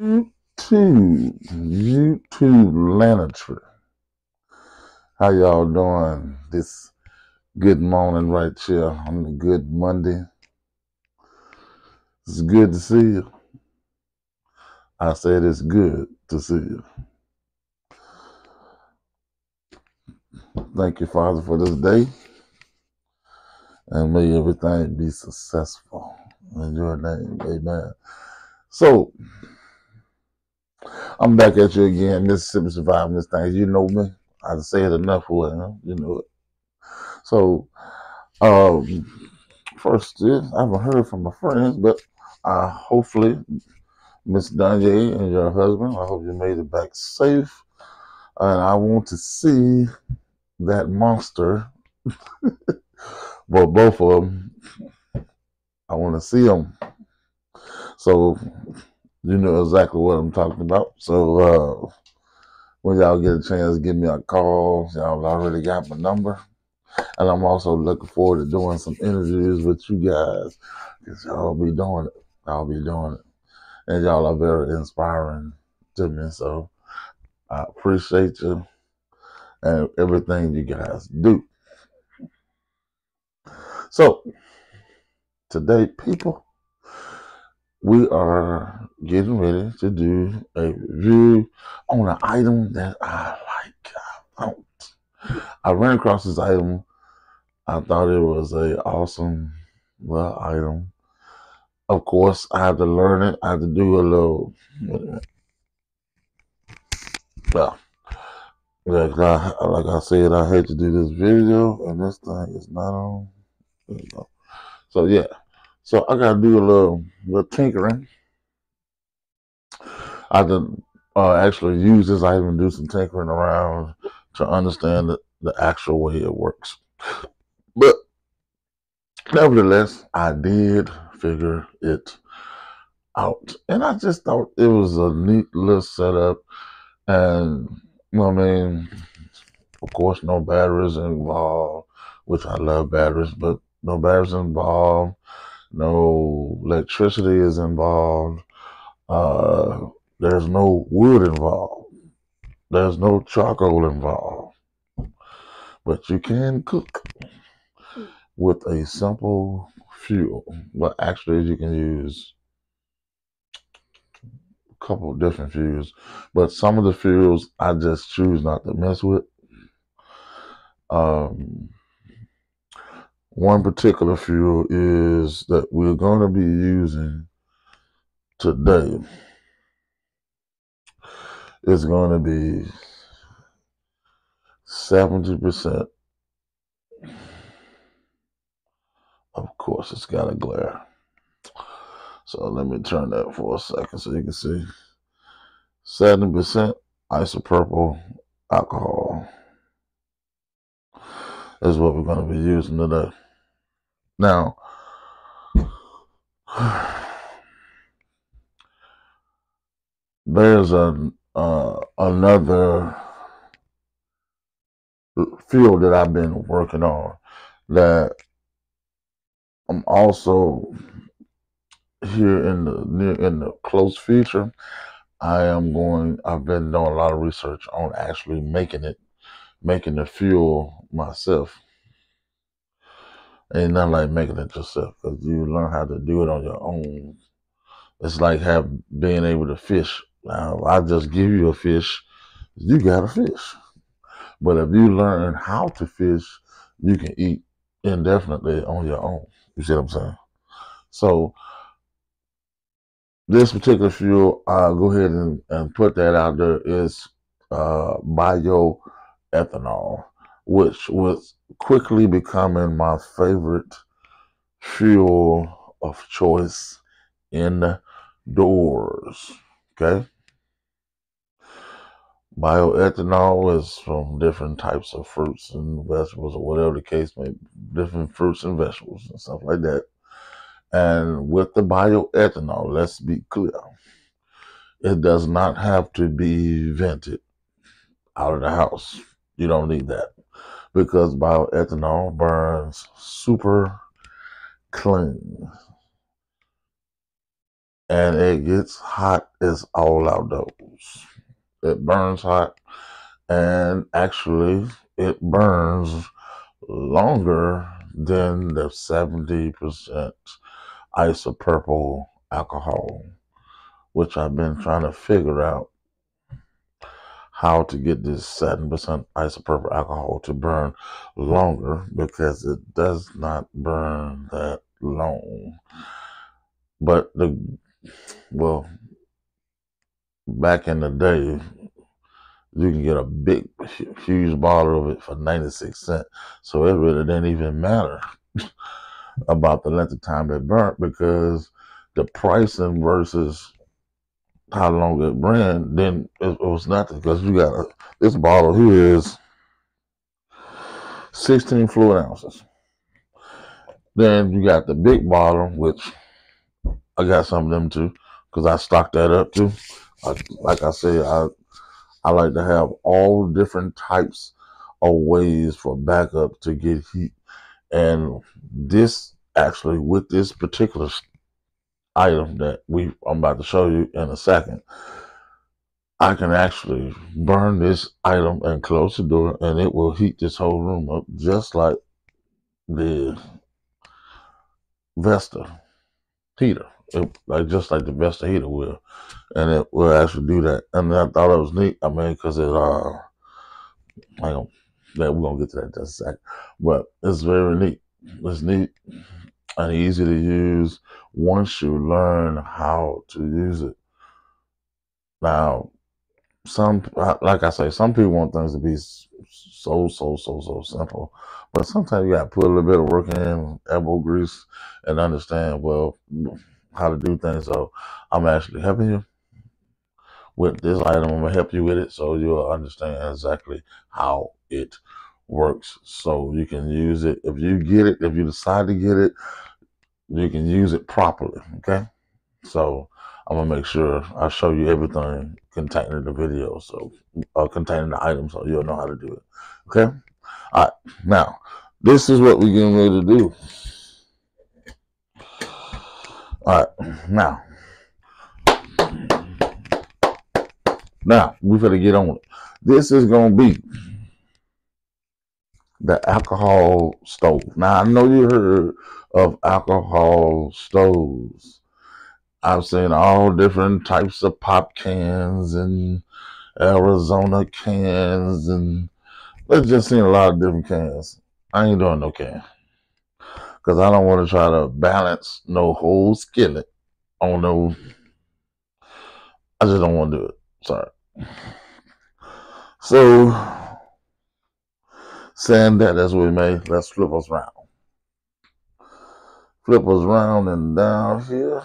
YouTube Lanatry. How y'all doing this good morning right here on the good Monday? It's good to see you. I said it's good to see you. Thank you, Father, for this day. And may everything be successful. In your name, amen. So, I'm back at you again, Mississippi Surviving this thing. You know me. I say it enough for it, huh? You know it. So, first, I haven't heard from my friends, but hopefully, Miss Danye and your husband, I hope you made it back safe. And I want to see that monster. Well, both of them. I want to see them. So, you know exactly what I'm talking about. So, when y'all get a chance, give me a call. Y'all already got my number. And I'm also looking forward to doing some interviews with you guys. Because y'all be doing it. I'll be doing it. And y'all are very inspiring to me. So I appreciate you and everything you guys do. So today, people, we are getting ready to do a review on an item that I like. I ran across this item. I thought it was a awesome item. Of course, I had to learn it. I had to do a little. Well, like I said, I hate to do this video, and this thing is not on. There you go. So yeah, so I gotta do a little tinkering. I had to actually use this item and do some tinkering around to understand the actual way it works. But nevertheless, I did figure it out, and I just thought it was a neat little setup. And you know what I mean, of course, no batteries involved, which I love batteries, but no batteries involved. No electricity is involved. There's no wood involved. There's no charcoal involved. But you can cook with a simple fuel. But actually, you can use a couple of different fuels. But some of the fuels I just choose not to mess with. One particular fuel is that we're going to be using today. It's going to be 70%. Of course, it's got a glare. So let me turn that for a second so you can see. 70% isopropyl alcohol is what we're going to be using today. Now, there's another field that I've been working on that I'm also here in the close future. I've been doing a lot of research on actually making the fuel myself. Ain't nothing like making it yourself, because you learn how to do it on your own. It's like being able to fish. Now, I just give you a fish, you got a fish. But if you learn how to fish, you can eat indefinitely on your own. You see what I'm saying? So this particular fuel, I'll go ahead and put that out there, is bioethanol, which was quickly becoming my favorite fuel of choice indoors. Okay? Bioethanol is from different types of fruits and vegetables, or whatever the case may be, different fruits and vegetables and stuff like that. And with the bioethanol, let's be clear, it does not have to be vented out of the house. You don't need that, because bioethanol burns super clean. and it gets hot as all outdoors. It burns hot, and actually, it burns longer than the 70% isopropyl alcohol, which I've been trying to figure out how to get this 7% isopropyl alcohol to burn longer, because it does not burn that long. But well, back in the day, you can get a big, huge bottle of it for 96 cents. So it really didn't even matter about the length of time it burnt, because the pricing versus how long it ran, then it was nothing. Because you got this bottle here is 16 fluid ounces. Then you got the big bottle, which I got some of them too, because I stocked that up too. Like I said, I like to have all different types of ways for backup to get heat. And this actually, with this particular item that I'm about to show you in a second, I can actually burn this item and close the door, and it will heat this whole room up just like the Vesta heater, just like the Vesta heater will, and it will actually do that. And I thought it was neat. I mean, because we're gonna get to that in just a second, but it's very neat. It's neat and easy to use once you learn how to use it. Now, like I say, some people want things to be so simple, but sometimes you got to put a little bit of work in, elbow grease, and understand how to do things. So I'm actually helping you with this item. I'm gonna help you with it, so you'll understand exactly how it works, so you can use it. If you decide to get it, you can use it properly. Okay, so I'm gonna make sure I show you everything containing the video, so containing the item, so you'll know how to do it. Okay, all right. Now, this is what we're getting ready to do. All right, now we're gonna get on it. This is gonna be the alcohol stove. Now, I know you heard of alcohol stoves. I've seen all different types of pop cans and Arizona cans, and let's just seen a lot of different cans. I ain't doing no can, because I don't want to try to balance no whole skillet on no. I just don't want to do it. Sorry. So, saying that's what we made. Let's flip us around. Flip us around and down here.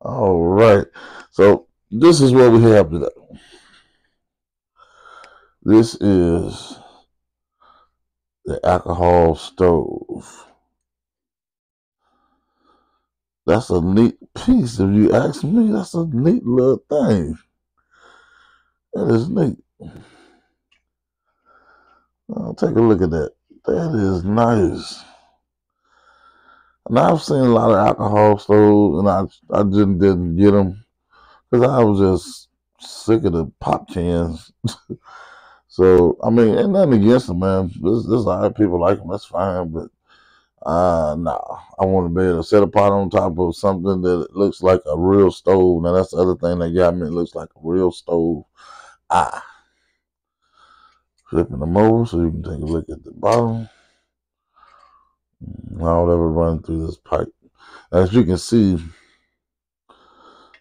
All right. So this is what we have today. This is the alcohol stove. That's a neat piece. If you ask me, that's a neat little thing. That is neat. Take a look at that. That is nice. And I've seen a lot of alcohol stoves, and I just didn't get them because I was just sick of the pop cans. So, I mean, ain't nothing against them, man. This is all right. People like them. That's fine. But nah, I want to be able to set a pot on top of something that looks like a real stove. Now, that's the other thing that got me. It looks like a real stove. Flipping them over so you can take a look at the bottom. I'll ever run through this pipe. As you can see,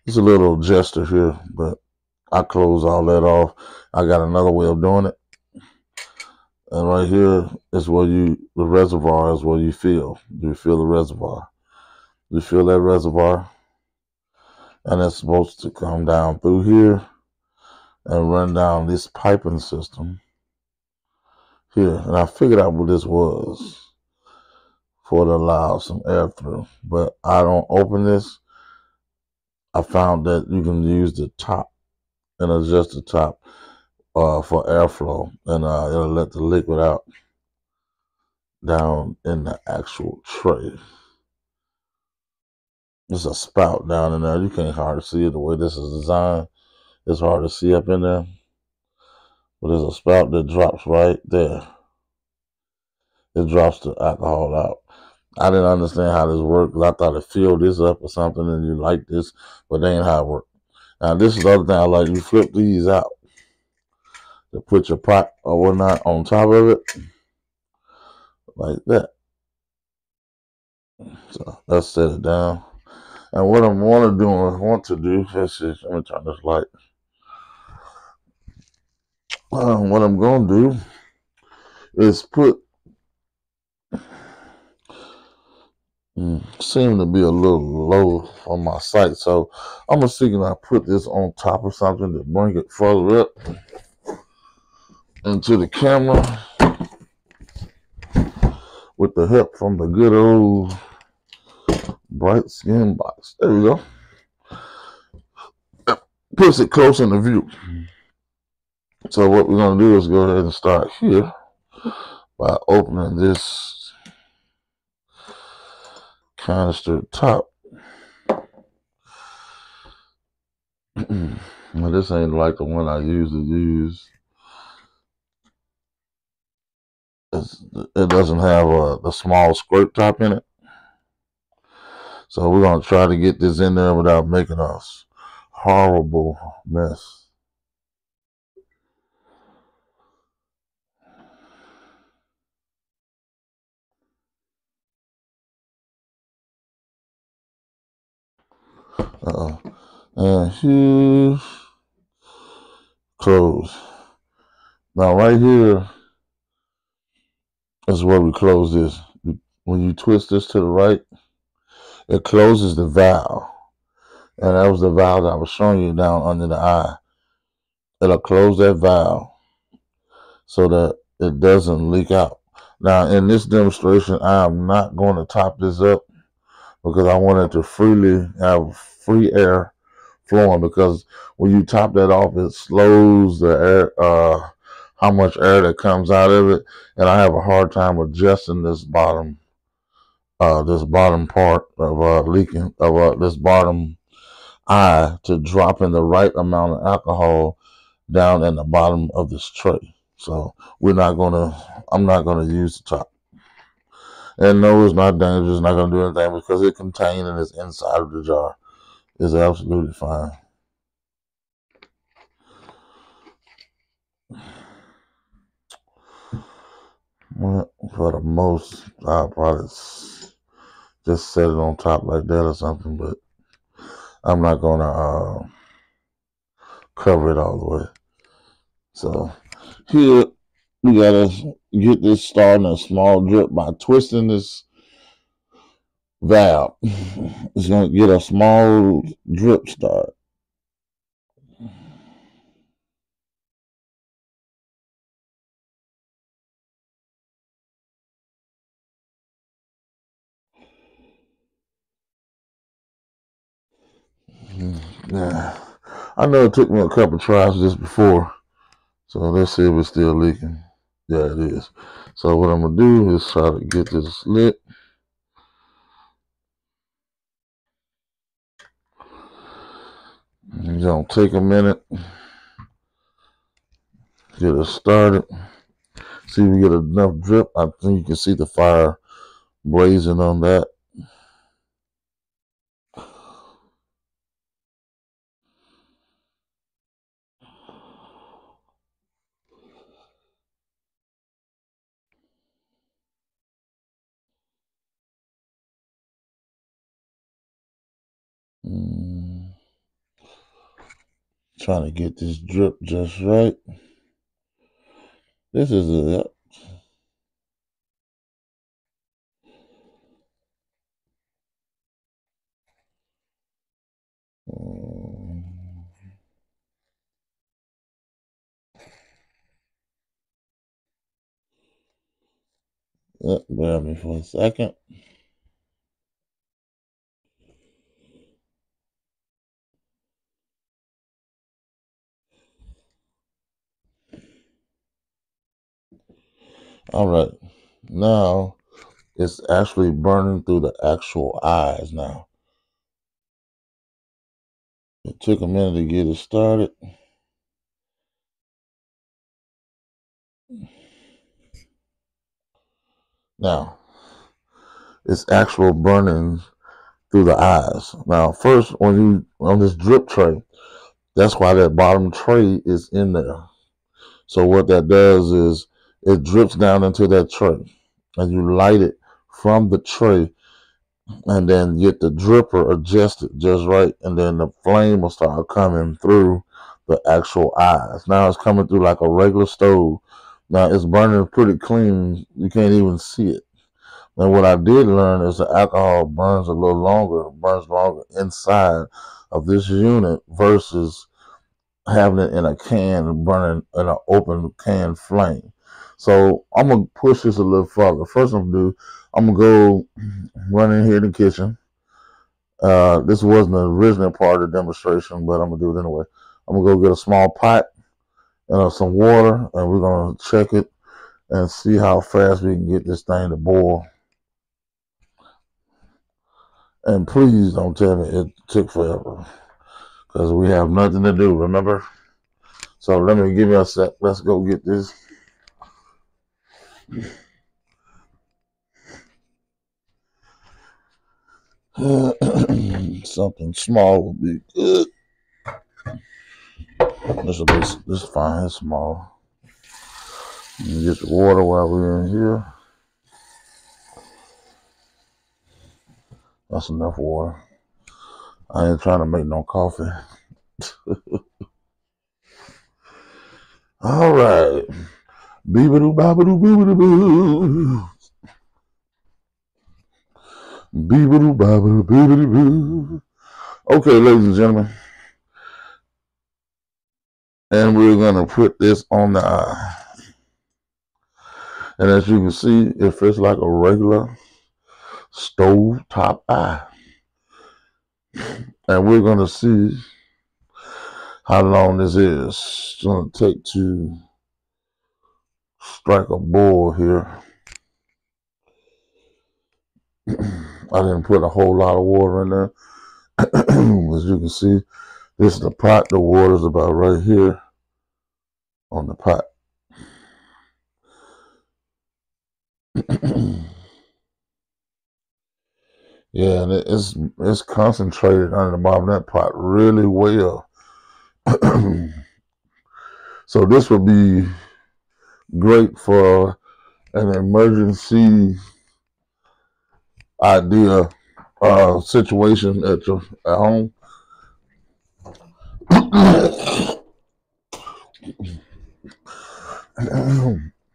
it's a little gesture here, but I close all that off. I got another way of doing it. And right here is where the reservoir is where you fill. You fill the reservoir. You fill that reservoir, and it's supposed to come down through here and run down this piping system here. And I figured out what this was for to allow some air through. But I don't open this. I found that you can use the top and adjust the top for airflow, and it'll let the liquid out down in the actual tray. there's a spout down in there. You can't hardly see it the way this is designed. It's hard to see up in there. But there's a spout that drops right there. It drops the alcohol out. I didn't understand how this worked because I thought it filled this up or something and you like this, but that ain't how it worked. Now this is the other thing I like. You flip these out to put your pot or whatnot on top of it, like that. So let's set it down. And what I want to do, let's see, let me turn this light. What I'm going to do is put, seem to be a little low on my sight. So I'm going to see can I put this on top of something to bring it further up into the camera with the help from the good old bright skin box. There we go. Puts it close in the view. So what we're going to do is go ahead and start here by opening this canister top. Now this ain't like the one I usually use. It doesn't have the small squirt top in it. So we're going to try to get this in there without making a horrible mess. And here, close. Now right here is where we close this. When you twist this to the right, it closes the valve. And that was the valve that I was showing you down under the eye. It'll close that valve so that it doesn't leak out. Now in this demonstration, I am not going to top this up because I want it to freely have free air flowing, because when you top that off, it slows the air, how much air that comes out of it, and I have a hard time adjusting this bottom part of leaking of this bottom eye to drop in the right amount of alcohol down in the bottom of this tray. So I'm not gonna use the top. And no, it's not dangerous. It's not gonna do anything because it contained in this inside of the jar. It's absolutely fine. Well, for the most, I'll probably just set it on top like that or something, but I'm not gonna cover it all the way. So here we gotta get this starting a small drip by twisting this valve. It's gonna get a small drip start. Yeah, I know it took me a couple tries just before, so let's see if it's still leaking. Yeah, it is. So what I'm gonna do is try to get this lit. It's gonna take a minute. Get it started. See if we get enough drip. I think you can see the fire blazing on that. Trying to get this drip just right. This is it. Bear me for a second. All right. Now it's actually burning through the actual eyes now. It took a minute to get it started. Now, it's actual burning through the eyes. Now, first, when you on this drip tray, that's why that bottom tray is in there. So what that does is it drips down into that tray, and you light it from the tray, and then get the dripper adjusted just right, and then the flame will start coming through the actual eyes. Now it's coming through like a regular stove. Now it's burning pretty clean. You can't even see it. And what I did learn is the alcohol burns a little longer, burns longer inside of this unit versus having it in a can burning in an open can flame. So I'm gonna push this a little further. First I'm gonna do, I'm gonna go run in here in the kitchen. This wasn't the original part of the demonstration, but I'm gonna do it anyway. I'm gonna go get a small pot and some water, and we're gonna check it and see how fast we can get this thing to boil. And please don't tell me it took forever, because we have nothing to do, remember? So let me give me a sec. Let's go get this. Something small would be good. This is fine. It's small. Get the water while we're in here. That's enough water. I ain't trying to make no coffee. All right. Beebadoo, babadoo, boobadoo, boo. Beebadoo, babadoo, boobadoo, boo. Okay, ladies and gentlemen. And we're going to put this on the eye. And as you can see, it fits like a regular stove top eye. And we're going to see how long this is. It's going to take to strike a boil here. I didn't put a whole lot of water in there. As you can see, this is the pot. The water's about right here on the pot. Yeah, and it's concentrated under the bottom of that pot really well. So this would be great for an emergency idea situation at home.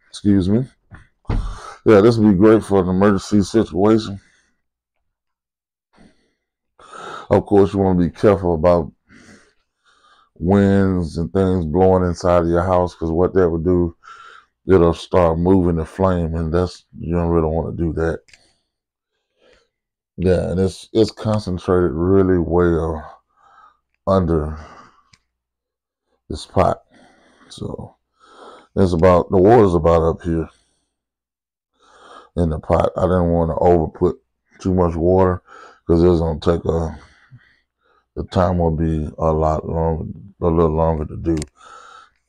Excuse me. Yeah, this would be great for an emergency situation. Of course, you want to be careful about winds and things blowing inside of your house, because what that would do, it'll start moving the flame, and you don't really want to do that. Yeah, and it's concentrated really well under this pot. So the water's about up here in the pot. I didn't want to over put too much water, because it's gonna take the time will be a little longer to do.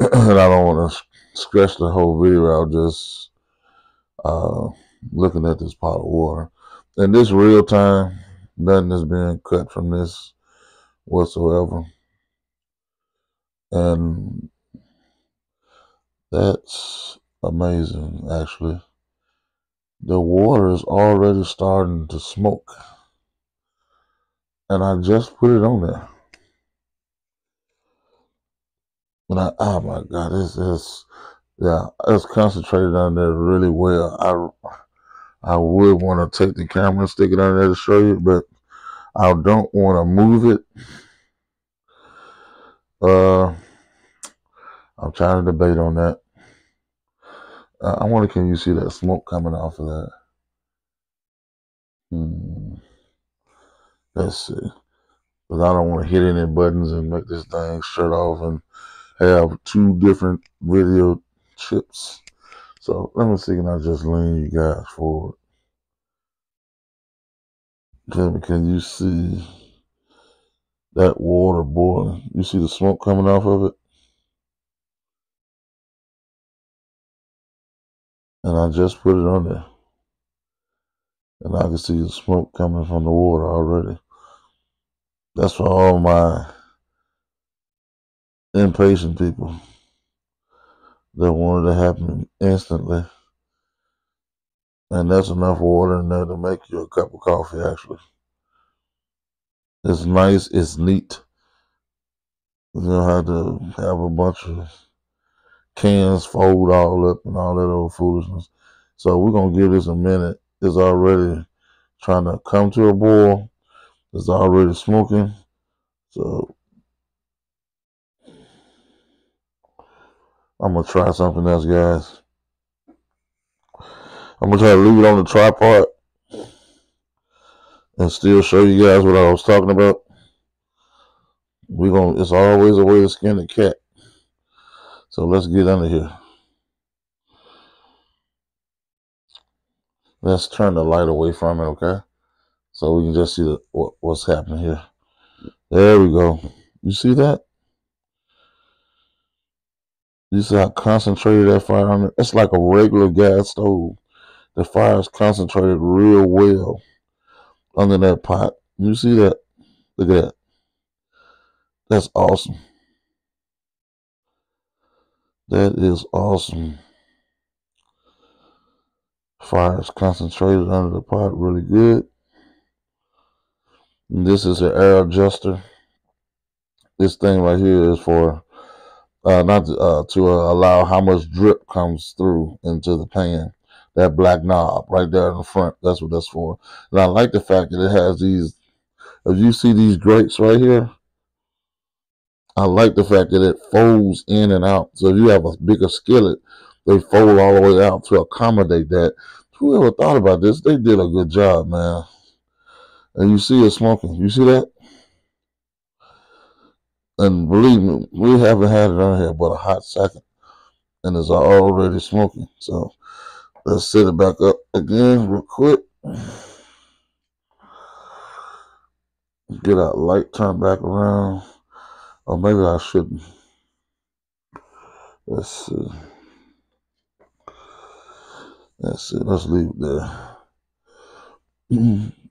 And I don't want to stretch the whole video out just looking at this pot of water. In this real time, nothing is being cut from this whatsoever. And that's amazing, actually. The water is already starting to smoke. And I just put it on there. And oh my God, it's concentrated on there really well. I would want to take the camera and stick it on there to show you, but I don't want to move it. I'm trying to debate on that. I wonder, can you see that smoke coming off of that? Let's see. Because I don't want to hit any buttons and make this thing shut off and have two different video chips. So let me see, can I just lean you guys forward? Can you see That water boiling. You see the smoke coming off of it? And I just put it on there. And I can see the smoke coming from the water already. That's for all my impatient people that wanted to happen instantly. And that's enough water in there to make you a cup of coffee, actually. It's nice, it's neat. You don't have to have a bunch of cans fold all up and all that old foolishness. So we're going to give this a minute. It's already trying to come to a boil. It's already smoking. So I'm going to try something else, guys. I'm going to try to leave it on the tripod and still show you guys what I was talking about. It's always a way to skin a cat. So let's get under here. Let's turn the light away from it, okay? So we can just see what's happening here. There we go. You see that? You see how concentrated that fire on it? It's like a regular gas stove. The fire is concentrated real well under that pot. You see that? Look at that. That's awesome. That is awesome. Fire is concentrated under the pot really good. And this is an air adjuster. This thing right here is for not to allow how much drip comes through into the pan. That black knob right there in the front, that's what that's for. And I like the fact that it has these, if you see these grates right here, I like the fact that it folds in and out. So if you have a bigger skillet, they fold all the way out to accommodate that. Whoever thought about this, they did a good job, man. And you see it smoking. You see that? And believe me, we haven't had it on here but a hot second. And it's already smoking. So let's set it back up again real quick. Get our light turned back around. Or maybe I shouldn't. Let's see. Let's leave it there.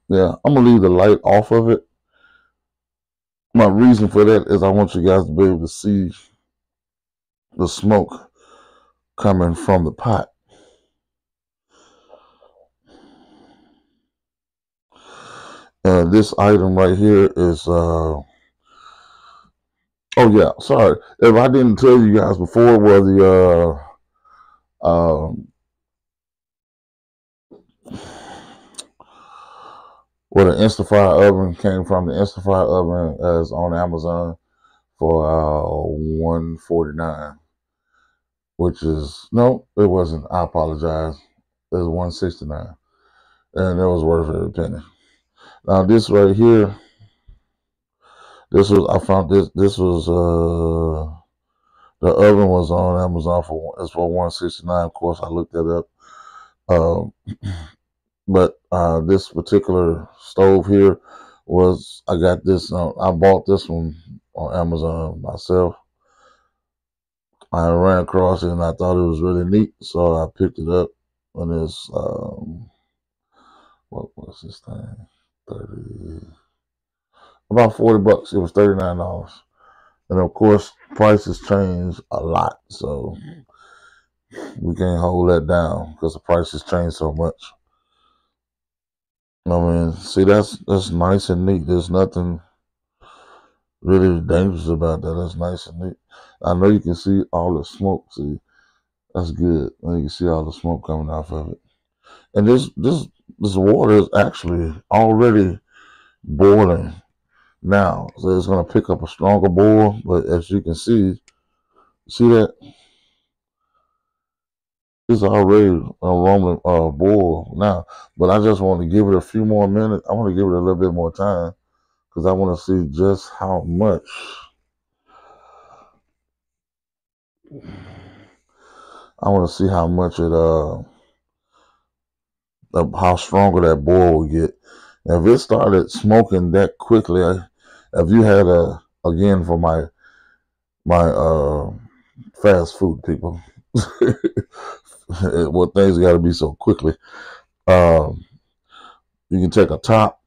Yeah, I'm going to leave the light off of it. My reason for that is I want you guys to be able to see the smoke coming from the pot. And this item right here is, oh yeah, sorry. If I didn't tell you guys before, where the, where the Instafire oven came from. The Instafire oven is on Amazon for $149, which is, no, it wasn't. I apologize. It was $169, and it was worth every penny. Now this right here, this was, I found this. This was the oven was on Amazon for $169. Of course, I looked that up. But this particular stove here was, I got this, I bought this one on Amazon myself. I ran across it and I thought it was really neat, so I picked it up. And it's, what was this thing? About $40. It was $39. And of course, prices change a lot, so we can't hold that down because the prices change so much. I mean, see, that's nice and neat. There's nothing really dangerous about that. That's nice and neat. I know you can see all the smoke. See, that's good. And you can see all the smoke coming off of it. And this water is actually already boiling now, so it's going to pick up a stronger boil. But as you can see that it's already a rolling boil now. But I just want to give it a few more minutes. I want to give it a little bit more time because I want to see just how much. I want to see how much it how stronger that boil will get. Now, if it started smoking that quickly, If you had again for my fast food people, well, things got to be so quickly. Um, you can take a top,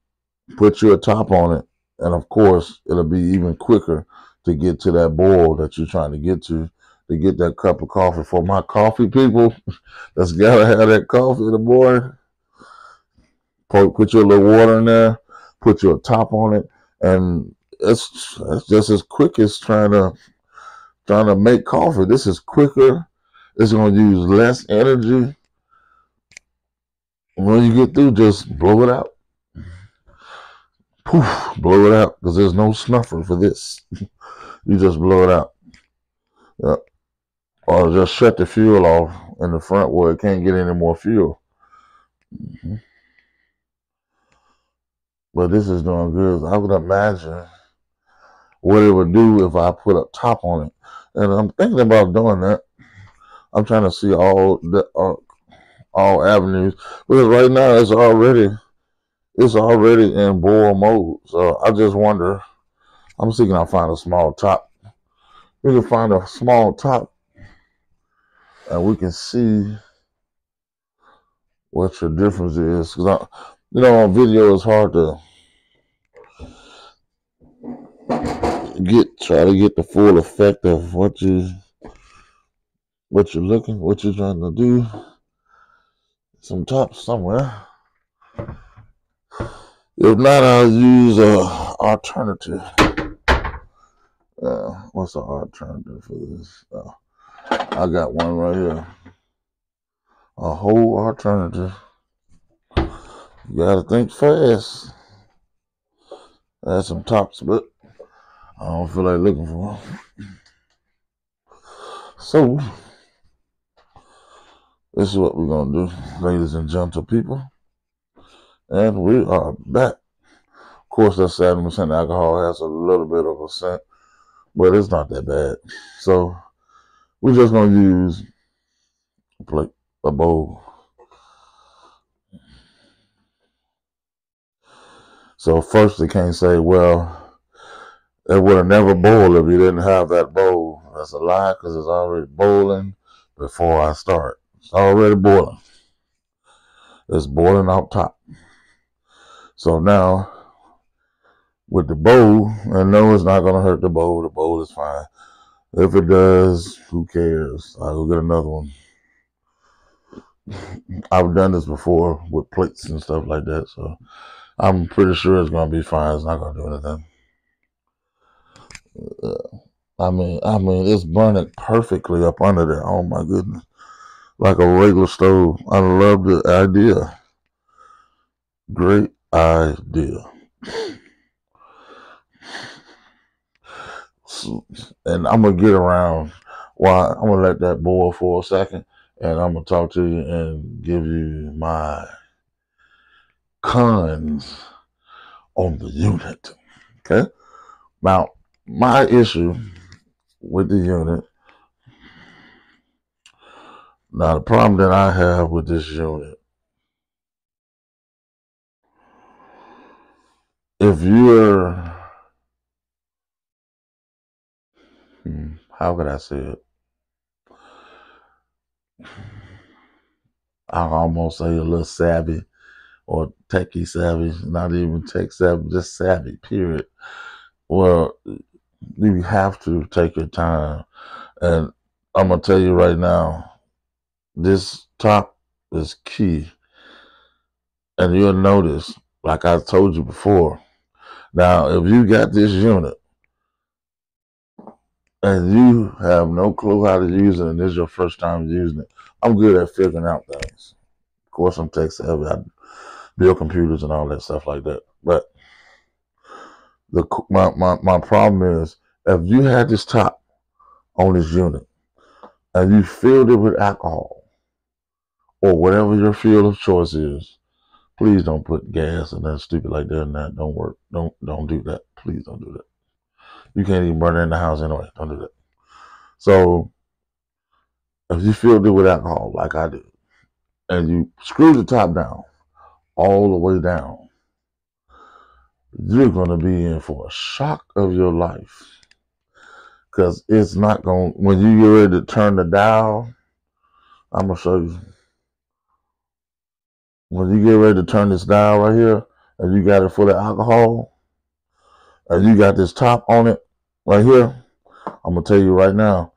put your top on it, and of course, it'll be even quicker to get to that boil that you're trying to get that cup of coffee. For my coffee people, that's gotta have that coffee in the morning. Put your little water in there, put your top on it, and it's just as quick as trying to make coffee. This is quicker. It's going to use less energy. When you get through, just blow it out. Poof, blow it out, because there's no snuffer for this. You just blow it out. Yep. Or just shut the fuel off in the front where it can't get any more fuel. Mm-hmm. But this is doing good. I would imagine what it would do if I put a top on it. And I'm thinking about doing that. I'm trying to see all avenues, because right now it's already in boil mode. So I just wonder. I'm thinking I'll find a small top. We can find a small top, and we can see what your difference is. Because on video it's hard to try to get the full effect of what you're trying to do. Some tops somewhere. If not, I'll use alternative. What's the alternative for this? I got one right here. A whole alternative. You gotta think fast. Add some tops, but I don't feel like looking for them. So, this is what we're gonna do, ladies and gentle people. And we are back. Of course, that 7% alcohol has a little bit of a scent, but it's not that bad. So, we're just gonna use a bowl. So first they can't say, well, it would have never boiled if you didn't have that bowl. That's a lie, because it's already boiling before I start. It's already boiling. It's boiling out top. So now, with the bowl, and no, it's not going to hurt the bowl. The bowl is fine. If it does, who cares? I'll go get another one. I've done this before with plates and stuff like that, so I'm pretty sure it's going to be fine. It's not going to do anything. I mean, it's burning perfectly up under there. Oh my goodness. Like a regular stove. I love the idea. Great idea. And I'm going to get around while I'm going to let that boil for a second, and I'm going to talk to you and give you my cons on the unit. Okay? Now, my issue with the unit, now the problem that I have with this unit, if you're, how could I say it? I almost say a little savvy or techie savvy, not even tech savvy, just savvy, period. Well, you have to take your time. And I'm going to tell you right now, this top is key. And you'll notice, like I told you before, now if you got this unit and you have no clue how to use it and this is your first time using it, I'm good at figuring out things. Of course, I'm tech savvy. I build computers and all that stuff like that. But my problem is, if you had this top on this unit and you filled it with alcohol or whatever your fuel of choice is, please don't put gas and that stupid like that, and that don't work. Don't do that. Please don't do that. You can't even burn it in the house anyway. Don't do that. So if you filled it with alcohol like I did, and you screw the top down all the way down, you're going to be in for a shock of your life. Because it's not going, when you get ready to turn the dial, I'm going to show you. When you get ready to turn this dial right here, and you got it full of alcohol, and you got this top on it right here, I'm going to tell you right now,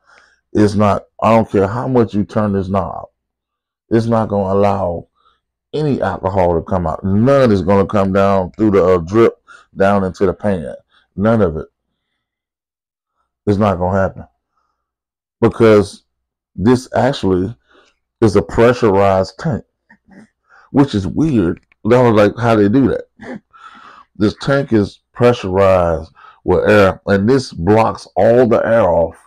it's not, I don't care how much you turn this knob, it's not going to allow any alcohol to come out. None is going to come down through the drip down into the pan. None of it. It's not going to happen. Because this actually is a pressurized tank, which is weird. That was like how they do that. This tank is pressurized with air, and this blocks all the air off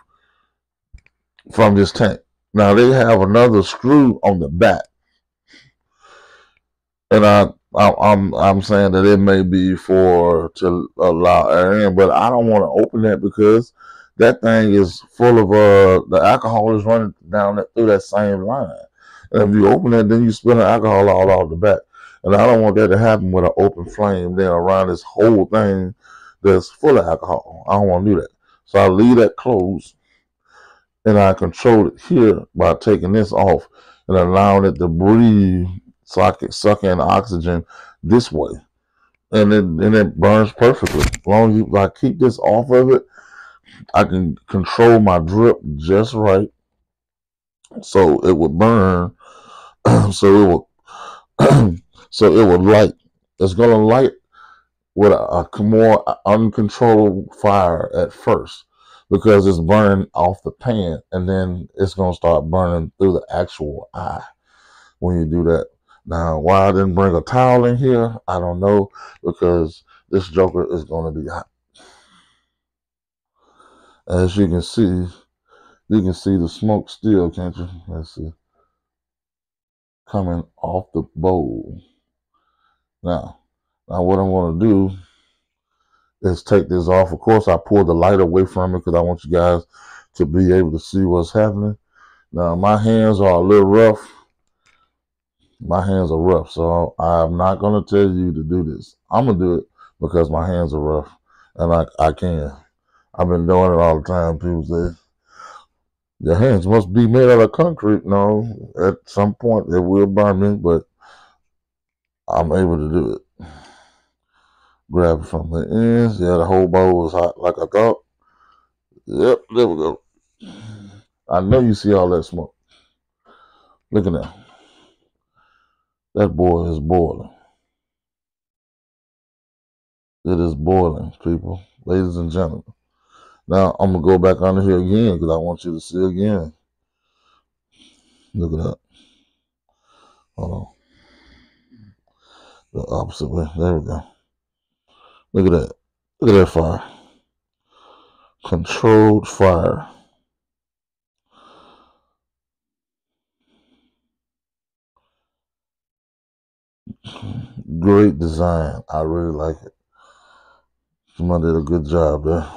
from this tank. Now they have another screw on the back, and I'm saying that it may be for to allow air in, but I don't want to open that because that thing is full of the alcohol is running down through that same line. And if you open it, then you spill the alcohol all out the back. And I don't want that to happen with an open flame then around this whole thing that's full of alcohol. I don't want to do that. So I leave that closed, and I control it here by taking this off and allowing it to breathe so I can suck in oxygen this way. And it burns perfectly. As long as I keep this off of it, I can control my drip just right so it would burn. so it will so it will light. It's gonna light with a more uncontrolled fire at first because it's burning off the pan, and then it's gonna start burning through the actual eye when you do that. Now, why I didn't bring a towel in here, I don't know, because this joker is gonna be hot. As you can see the smoke still, can't you? Let's see, coming off the bowl. Now what I'm gonna do is take this off. Of course, I pulled the light away from it because I want you guys to be able to see what's happening. Now, my hands are a little rough. My hands are rough, so I'm not going to tell you to do this. I'm going to do it because my hands are rough, and I can. I've been doing it all the time. People say, your hands must be made out of concrete. No, at some point it will burn me, but I'm able to do it. Grab it from the ends. Yeah, the whole bowl was hot like I thought. Yep, there we go. I know you see all that smoke. Look at that. That boy is boiling. It is boiling, people. Ladies and gentlemen. Now, I'm going to go back under here again because I want you to see again. Look at that. Hold on. The opposite way. There we go. Look at that. Look at that fire. Controlled fire. Great design. I really like it. Somebody did a good job there.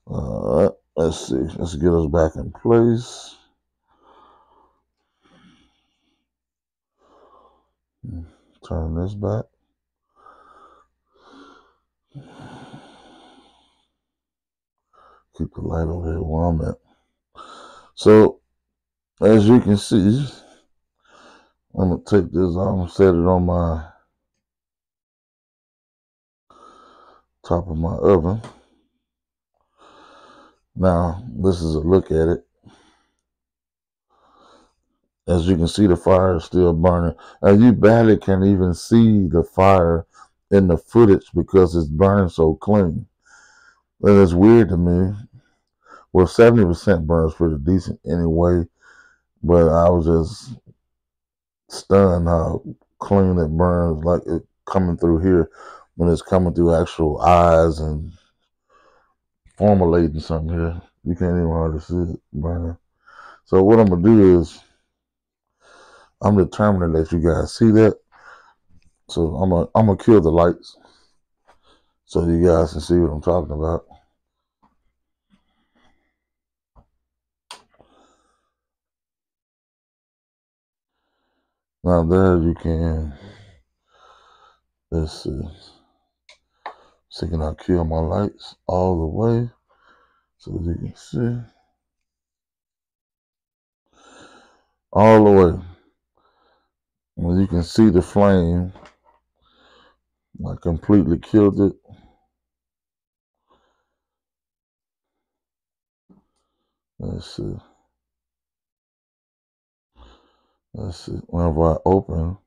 All right. Let's see. Let's get us back in place. Turn this back. Keep the light over here where I'm at. So, as you can see, I'm going to take this, I'm going to set it on my top of my oven. Now, this is a look at it. As you can see, the fire is still burning. And you barely can even see the fire in the footage because it's burning so clean. And it's weird to me. Well, 70% burns pretty decent anyway. But I was just stunned how clean it burns, like it coming through here when it's coming through actual eyes and formulating something here. You can't even hardly see it burning. So what I'm going to do is I'm determined to let you guys see that. So I'm gonna kill the lights so you guys can see what I'm talking about. Now there you can Let's see. See, can I kill my lights all the way so that you can see? All the way. And you can see the flame. I completely killed it. Let's see. Let's see. Whenever I open,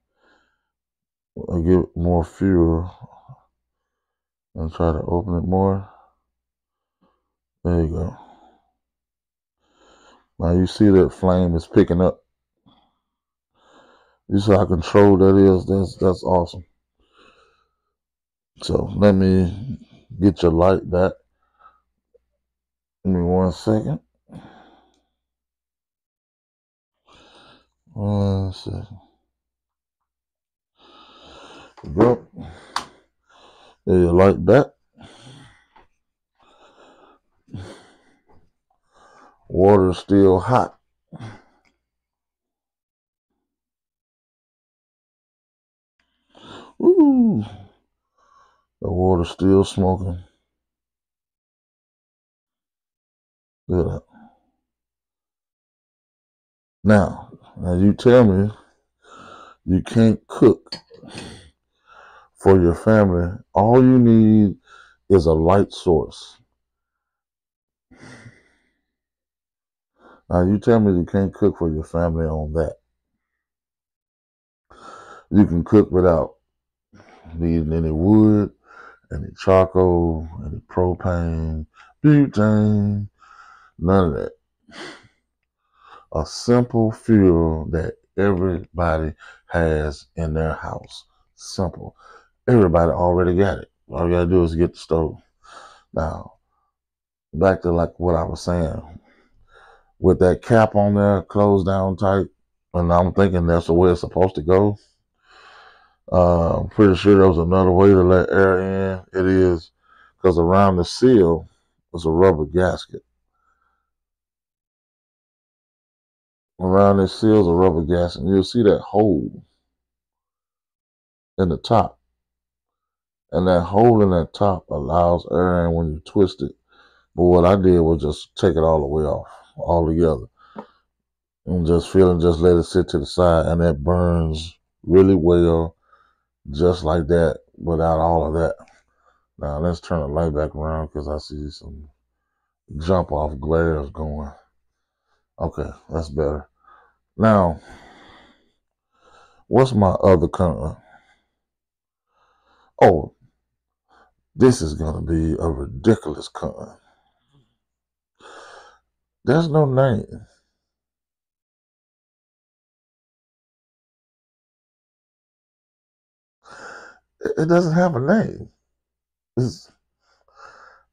I get more fuel and try to open it more. There you go. Now you see that flame is picking up. You see how controlled that is? That's awesome. So let me get your light back. Give me 1 second. 1 second. Go. There your light back. Water's still hot. Ooh. The water's still smoking. Look at that. Now you tell me you can't cook for your family. All you need is a light source. Now you tell me you can't cook for your family on that. You can cook without needing any wood, any charcoal, any propane, butane, none of that. A simple fuel that everybody has in their house. Simple. Everybody already got it. All you gotta do is get the stove. Now, back to like what I was saying. With that cap on there, closed down tight, and I'm thinking that's the way it's supposed to go. I'm pretty sure there was another way to let air in. It is, because around the seal is a rubber gasket. Around this seal is a rubber gasket. And you'll see that hole in the top. And that hole in that top allows air in when you twist it. But what I did was just take it all the way off, all together. And just let it sit to the side. And it burns really well, just like that, without all of that. Now let's turn the light back around because I see some jump off glares going. Okay, that's better. Now, what's my other current? Oh, this is going to be a ridiculous current. There's no name. It doesn't have a name.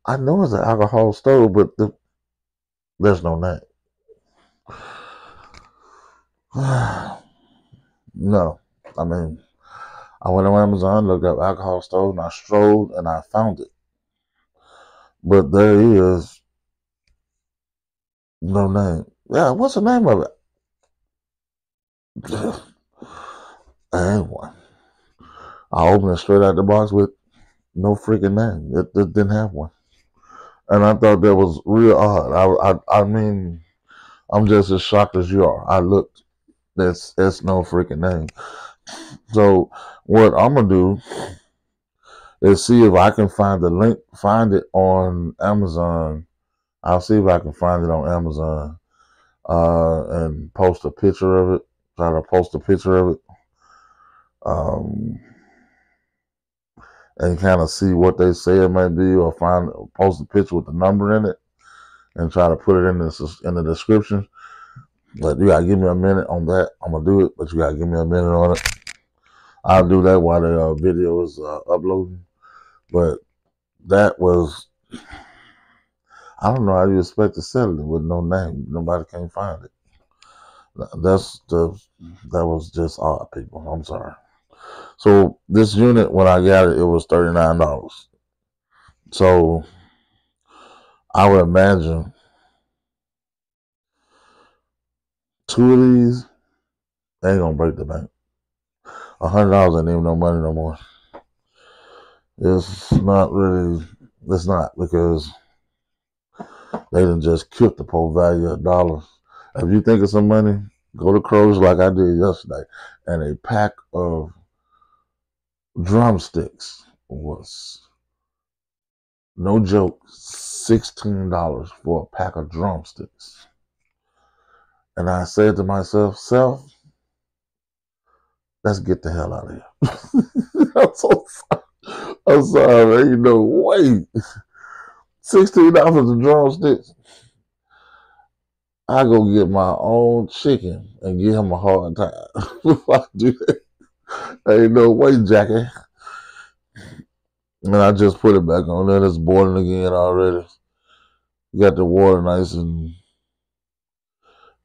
I know it's an alcohol stove, but there's no name. No, I mean, I went on Amazon, looked up alcohol stove, and I strolled and I found it. But there is no name. Yeah, what's the name of it? I ain't one. I opened it straight out the box with no freaking name. It didn't have one. And I thought that was real odd. I mean, I'm just as shocked as you are. I looked. That's no freaking name. So what I'm gonna do is see if I can find the link, find it on Amazon. I'll see if I can find it on Amazon and post a picture of it. Try to post a picture of it. And kind of see what they say it might be, or post a picture with the number in it, and try to put it in the description. But you gotta give me a minute on that. I'm gonna do it, but you gotta give me a minute on it. I'll do that while the video is uploading. But that was, I don't know how you expect to sell it with no name. Nobody can find it. That was just odd, people. I'm sorry. So this unit, when I got it, it was $39. So I would imagine 2 of these ain't gonna break the bank. $100 ain't even no money no more. It's not really. It's not because they didn't just killed the poor value of dollars. If you think of some money, go to Kroger's like I did yesterday, and a pack of drumsticks was no joke, $16 for a pack of drumsticks. And I said to myself, self, let's get the hell out of here. I'm so sorry. I'm sorry, ain't no way. $16 for drumsticks. I go get my own chicken and give him a hard time if I do that. Ain't no way, Jackie. And I just put it back on there. It's boiling again already. Got the water nice and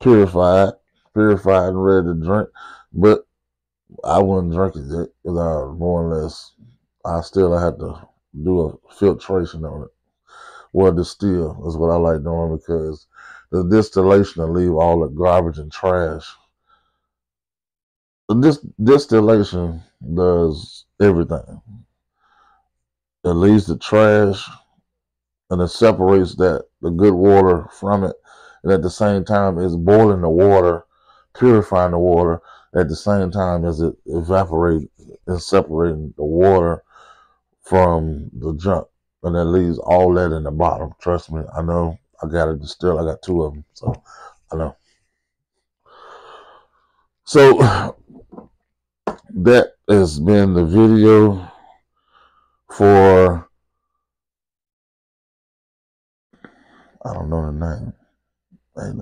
purified and ready to drink. But I wouldn't drink it yet because I more or less I still had to do a filtration on it. Well, distill is what I like doing because the distillation will leave all the garbage and trash. This distillation does everything. It leaves the trash and it separates the good water from it. And at the same time, it's boiling the water, purifying the water at the same time as it evaporates and separating the water from the junk. And that leaves all that in the bottom. Trust me, I know. I got it distilled. I got 2 of them, so I know. So that has been the video for, I don't know the name. And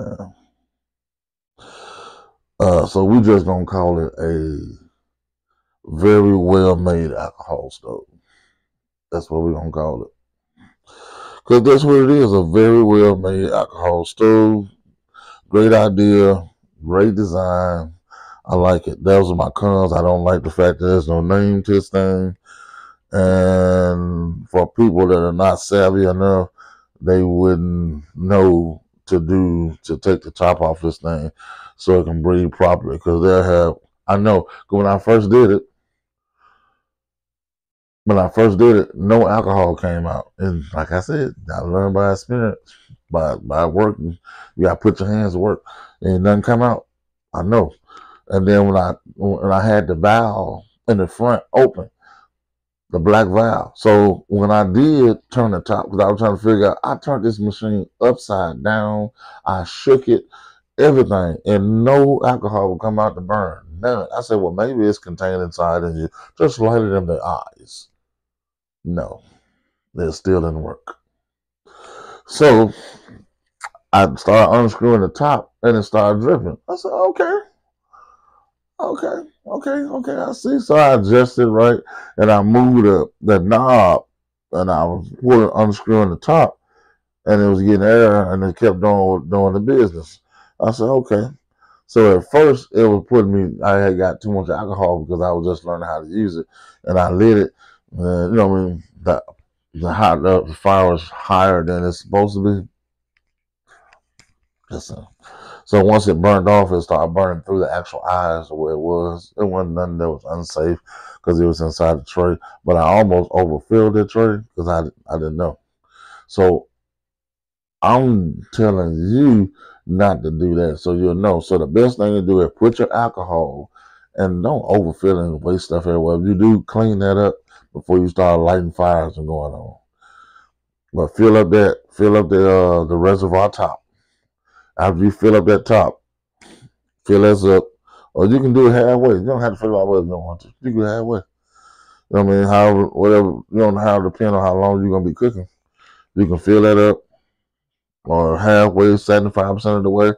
so we just gonna call it a very well made alcohol stove. That's what we're gonna call it. Because that's what it is, a very well made alcohol stove. Great idea, great design. I like it. Those are my cons. I don't like the fact that there's no name to this thing. And for people that are not savvy enough, they wouldn't know to take the top off this thing so it can breathe properly. Because they'll have, I know, when I first did it, no alcohol came out. And like I said, I learned by experience, by working. You gotta put your hands to work. And nothing come out. I know. And then when I had the valve in the front open, the black valve. So when I did turn the top, because I was trying to figure out, I turned this machine upside down. I shook it, everything, and no alcohol would come out to burn. None. I said, well, maybe it's contained inside and you just light it in the eyes. No, it still didn't work. So I started unscrewing the top and it started dripping. I said, okay, I see. So I adjusted right and I moved the knob and I was unscrewing the top and it was getting air and it kept doing the business. I said, okay. So at first it was putting me, I had got too much alcohol because I was just learning how to use it and I lit it. You know what I mean? The fire was higher than it's supposed to be. So once it burned off, it started burning through the actual eyes of where it was. It wasn't nothing that was unsafe because it was inside the tray. But I almost overfilled the tray because I didn't know. So I'm telling you not to do that so you'll know. So the best thing to do is put your alcohol and don't overfill and waste stuff everywhere. If you do, clean that up before you start lighting fires and going on. But fill up the reservoir top. After you fill up that top, fill that up. Or you can do it halfway. You don't have to fill it all the way if you don't want to. You can do it halfway. You know what I mean? However, whatever, you don't have to depend on how long you're gonna be cooking. You can fill that up or halfway, 75% of the way.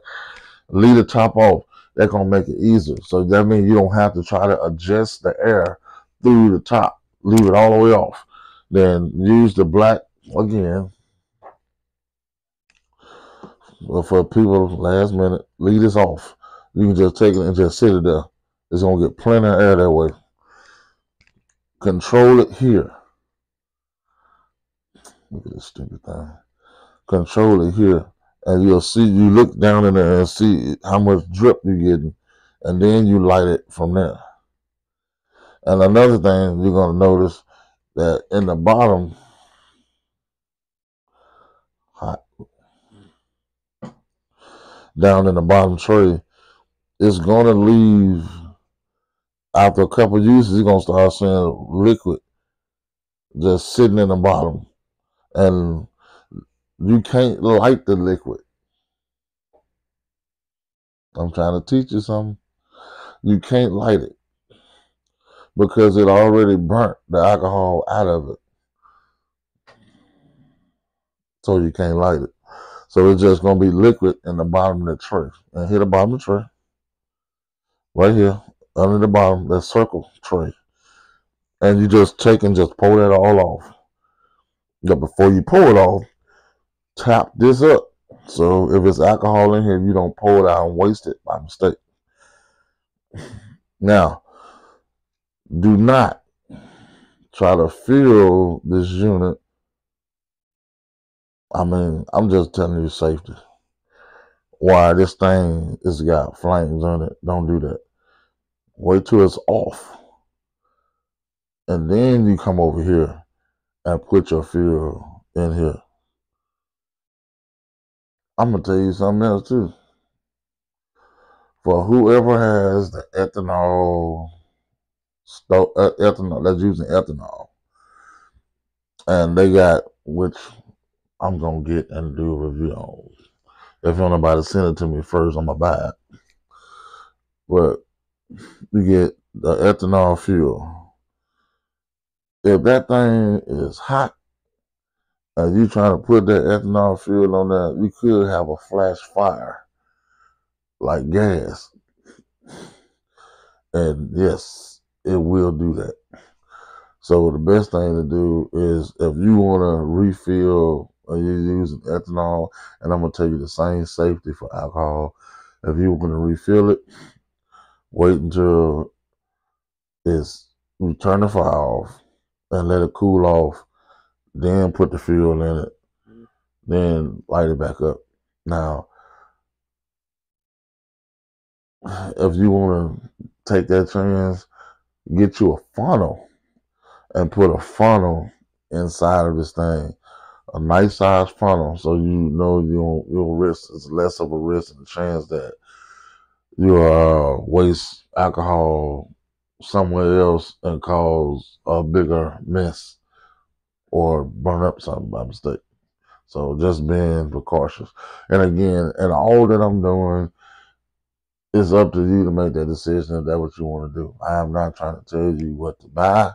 Leave the top off. That's gonna make it easier. So that means you don't have to try to adjust the air through the top. Leave it all the way off. Then use the black again. Well, for people last minute, leave this off. You can just take it and just sit it there. It's gonna get plenty of air that way. Control it here. Look at this stupid thing. Control it here. And you'll see, you look down in there and see how much drip you're getting. And then you light it from there. And another thing you're going to notice that in the bottom, hot, down in the bottom tray, it's gonna leave after a couple of uses. You're gonna start seeing liquid just sitting in the bottom, and you can't light the liquid. I'm trying to teach you something. You can't light it because it already burnt the alcohol out of it. So you can't light it. So it's just going to be liquid in the bottom of the tray. And hit the bottom of the tray. Right here, under the bottom, that circle tray. And you just take and just pull that all off. But before you pull it off, tap this up. So if it's alcohol in here, you don't pull it out and waste it by mistake. Now, do not try to fill this unit. I mean, I'm just telling you safety. Why this thing has got flames on it. Don't do that. Wait till it's off. And then you come over here and put your fuel in here. I'm going to tell you something else too. For whoever has the ethanol that's using ethanol, and they got, which I'm going to get and do a review on. If anybody send it to me first, I'm going to buy it. But you get the ethanol fuel. If that thing is hot and you trying to put that ethanol fuel on there, you could have a flash fire like gas. And yes, it will do that. So the best thing to do is if you want to refill or you're using ethanol, and I'm going to tell you the same safety for alcohol. If you want to refill it, wait until you turn the fire off and let it cool off. Then put the fuel in it. Then light it back up. Now, if you want to take that chance, get you a funnel and put a funnel inside of this thing. A nice size funnel, so you know you'll risk. It's less of a risk and a chance that you waste alcohol somewhere else and cause a bigger mess or burn up something by mistake. So just being precautious. And again, and all that I'm doing, it's up to you to make that decision if that's what you want to do. I am not trying to tell you what to buy.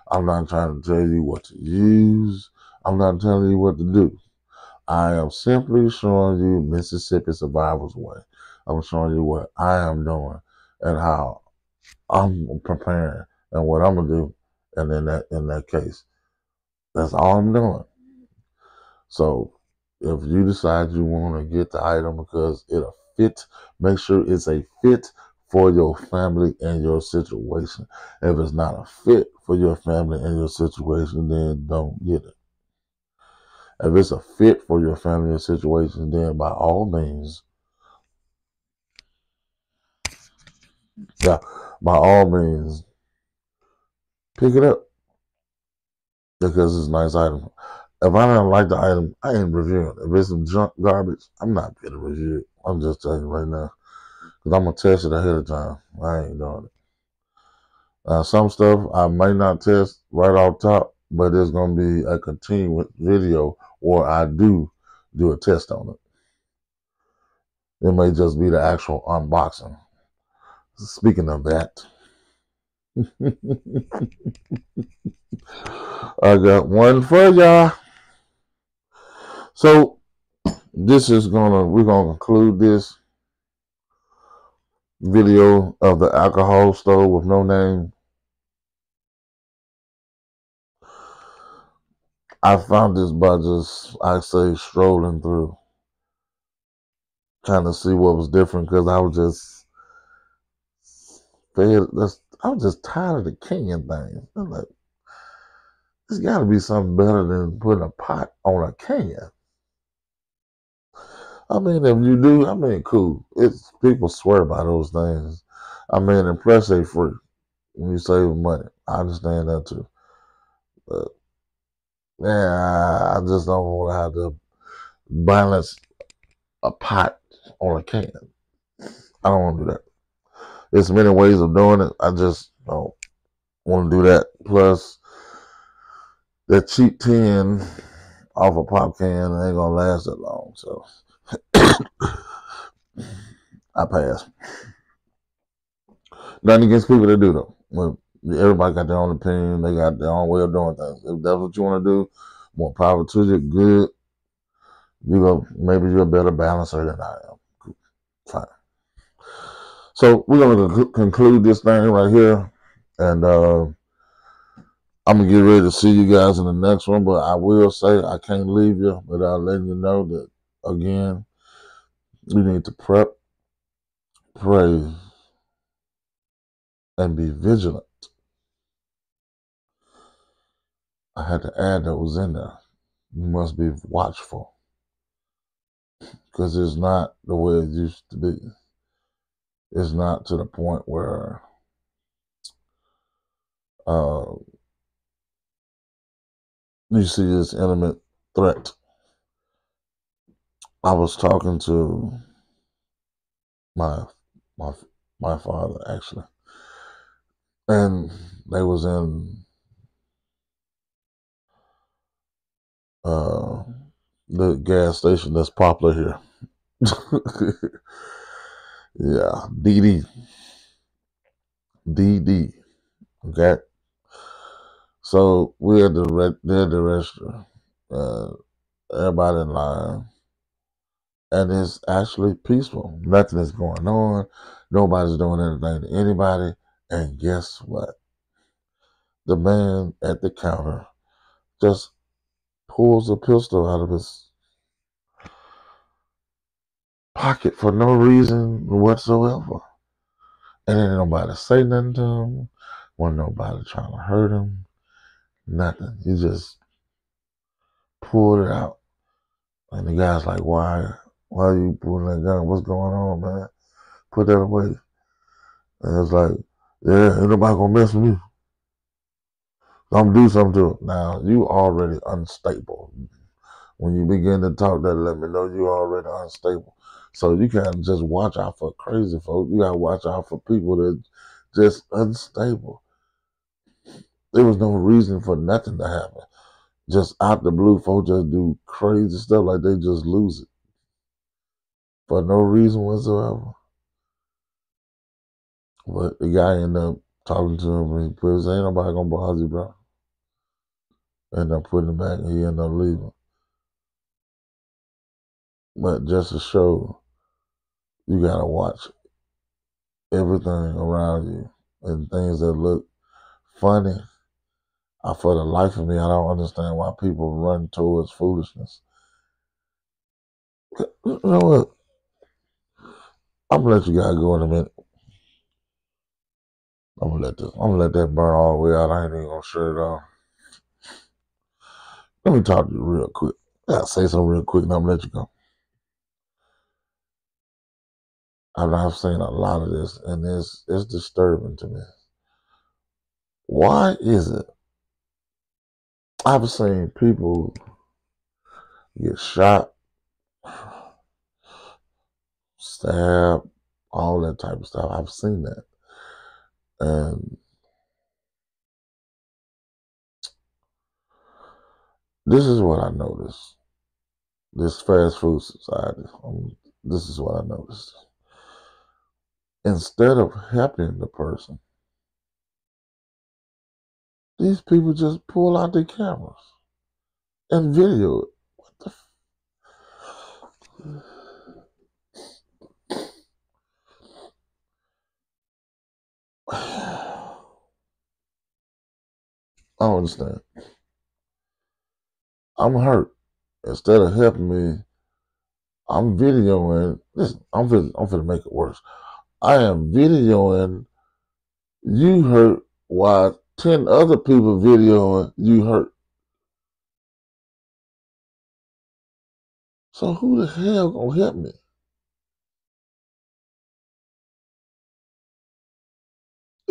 I'm not trying to tell you what to use. I'm not telling you what to do. I am simply showing you Mississippi Survival's way. I'm showing you what I am doing and how I'm preparing and what I'm gonna do. And in that case, that's all I'm doing. So if you decide you want to get the item because it'll fit, make sure it's a fit for your family and your situation. If it's not a fit for your family and your situation, then don't get it. If it's a fit for your family and situation, then by all means, pick it up because it's a nice item. If I don't like the item, I ain't reviewing it. If it's some junk garbage, I'm not gonna review it. I'm just telling you right now. Because I'm gonna test it ahead of time. I ain't doing it. Some stuff I might not test right off top, but there's gonna be a continuous video where I do a test on it. It may just be the actual unboxing. Speaking of that, I got one for y'all. So we're gonna conclude this video of the alcohol store with no name. I found this by just, strolling through, trying to see what was different because I was just tired of the can thing. I'm like, there's got to be something better than putting a pot on a can. I mean, if you do, I mean, cool. It's people swear by those things. I mean, and plus they free when you save money. I understand that too. But yeah, I just don't want to have to balance a pot on a can. I don't want to do that. There's many ways of doing it. I just don't want to do that. Plus, that cheap tin off a pop can ain't gonna last that long. So I pass. Nothing against people that do though. Well, everybody got their own opinion. They got their own way of doing things. If that's what you want to do, more power to you. Good. You go. Maybe you're a better balancer than I am. Fine. So we're gonna conclude this thing right here, and I'm gonna get ready to see you guys in the next one. But I will say I can't leave you without letting you know that again, you need to prep, pray, and be vigilant. I had to add those in there. You must be watchful because it's not the way it used to be. It's not to the point where uh, you see this imminent threat. I was talking to my my my father actually, and they was in uh, the gas station that's popular here. Yeah, DD. Okay, so we at the restaurant. Everybody in line, and it's actually peaceful. Nothing is going on. Nobody's doing anything to anybody. And guess what? The man at the counter just pulls a pistol out of his pocket for no reason whatsoever. And ain't nobody say nothing to him. Wasn't nobody trying to hurt him. Nothing. He just pulled it out. And the guy's like, why are you pulling that gun? What's going on, man? Put that away. And it's like, yeah, ain't nobody gonna mess with me. I'm do something to it. Now, you already unstable. When you begin to talk, that let me know you already unstable. So you can't just watch out for crazy folks. You gotta watch out for people that just unstable. There was no reason for nothing to happen. Just out the blue, folks just do crazy stuff like they just lose it for no reason whatsoever. But the guy ended up talking to him and he put his, ain't nobody gonna bother you, bro. Ended up putting him back and he ended up leaving. But just to show, you gotta watch everything around you and things that look funny. For the life of me, I don't understand why people run towards foolishness. You know what? I'm gonna let you guys go in a minute. I'm gonna let that burn all the way out. I ain't even gonna shut it off. Let me talk to you real quick. I gotta say something real quick and I'm gonna let you go. I've seen a lot of this and it's disturbing to me. Why is it I've seen people get shot, stabbed, all that type of stuff. I've seen that. And this is what I noticed. This fast food society, this is what I noticed. Instead of helping the person, these people just pull out their cameras and video it. What the I don't understand. I'm hurt. Instead of helping me, I'm videoing. Listen, I'm finna make it worse. I am videoing you hurt while 10 other people videoing you hurt. So who the hell gonna help me?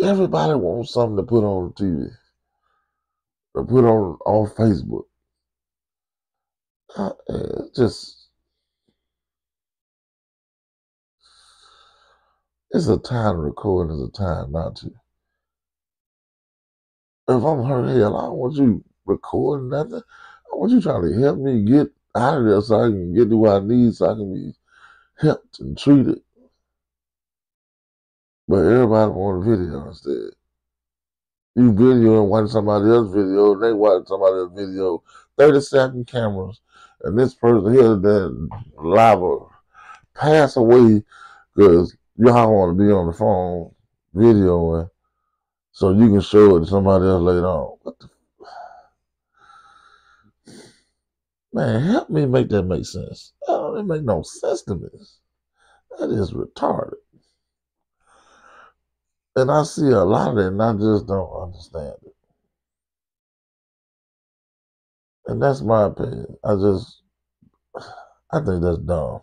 Everybody wants something to put on TV, to put on Facebook. Just it's a time to record, it's a time not to. If I'm hurt, hell, I don't want you recording nothing. I want you trying to help me get out of there so I can get to what I need so I can be helped and treated. But everybody want a video instead. You video and watch somebody else's video, and they watch somebody else's video, 30-second cameras, and this person here that liable pass away because y'all want to be on the phone videoing so you can show it to somebody else later on. What the man, help me make that make sense. It make no sense to me. That is retarded. And I see a lot of it and I just don't understand it. And that's my opinion. I think that's dumb.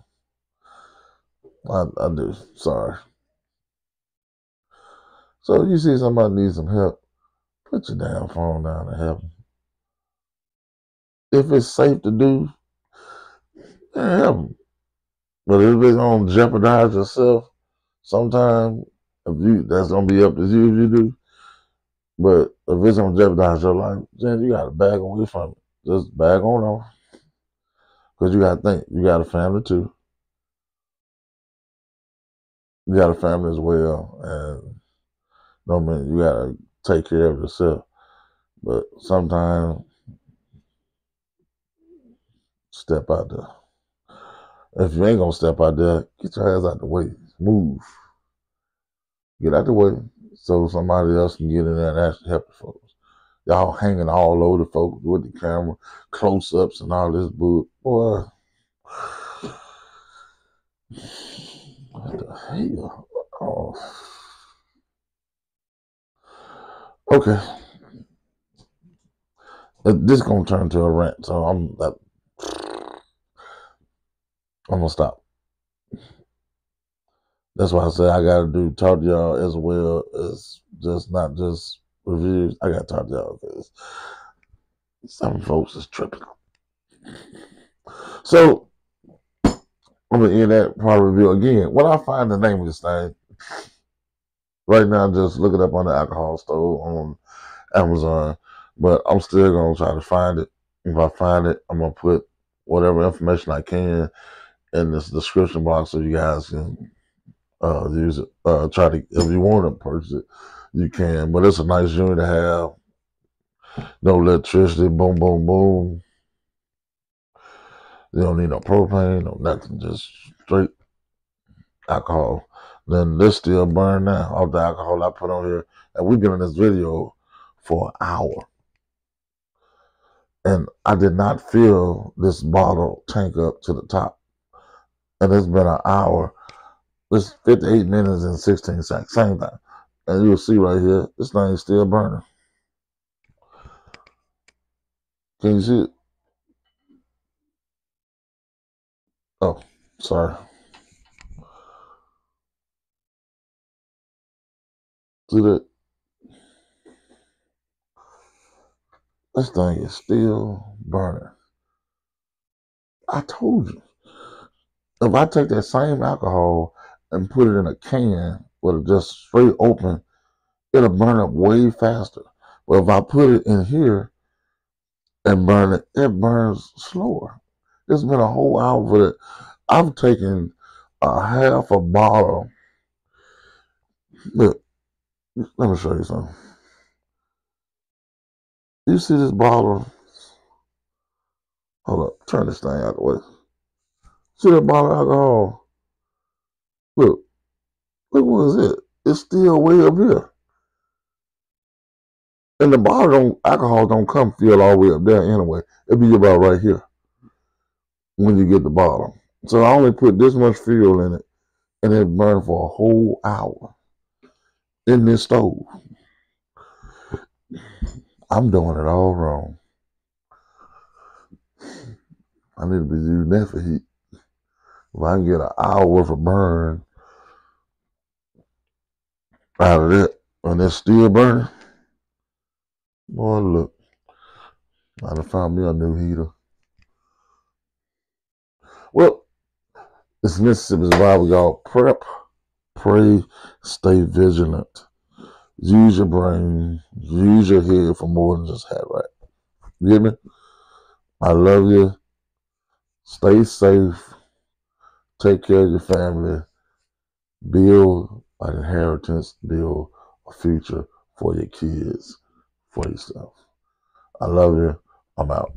I do. Sorry. So if you see somebody needs some help, put your damn phone down and help them. If it's safe to do, then help them. But if it's gonna jeopardize yourself, sometimes that's gonna be up to you if you do. But if it's gonna jeopardize your life, then you gotta back away from it. Just back on off. Because you gotta think, you got a family too. You got a family as well, and no man, you gotta take care of yourself. But sometimes step out there. If you ain't gonna step out there, get your ass out the way. Move. Get out the way so somebody else can get in there and actually help the folks. Y'all hanging all over the folks with the camera, close-ups and all this bull. Boy, what the hell? Oh. Okay. This is gonna turn to a rant, so I'm gonna stop. That's why I say I gotta talk to y'all as well as just not just reviews. I gotta talk to y'all because some folks is tripping. So I'm gonna end that part review again. When I find the name of this thing, right now just look it up on the alcohol store on Amazon. But I'm still gonna try to find it. If I find it, I'm gonna put whatever information I can in this description box so you guys can use it. Try to, if you want to purchase it, you can. But it's a nice unit to have. No electricity, boom, boom, boom. You don't need no propane, no nothing, just straight alcohol. Then this still burn now off the alcohol I put on here. And we've been in this video for an hour. And I did not fill this bottle tank up to the top. And it's been an hour. It's 58 minutes and 16 seconds, same thing. And you'll see right here, this thing is still burning. Can you see it? Oh, sorry. See that? This thing is still burning. I told you. If I take that same alcohol and put it in a can with it just straight open, it'll burn up way faster. But if I put it in here and burn it, it burns slower. It's been a whole hour for it. I've taken a half a bottle. Look, let me show you something. You see this bottle? Hold up, turn this thing out of the way. See that bottle of alcohol? Look what is it? It's still way up here. And the bottle alcohol don't come filled all the way up there anyway. It'll be about right here when you get the bottle. So I only put this much fuel in it and it burned for a whole hour in this stove. I'm doing it all wrong. I need to be using that for heat. If I can get an hour worth of burn out of that and it's still burning, boy, look. I done found me a new heater. Well, it's Mississippi's Bible, y'all. Prep, pray, stay vigilant. Use your brain. Use your head for more than just head right. You hear me? I love you. Stay safe. Take care of your family. Build an inheritance. Build a future for your kids, for yourself. I love you. I'm out.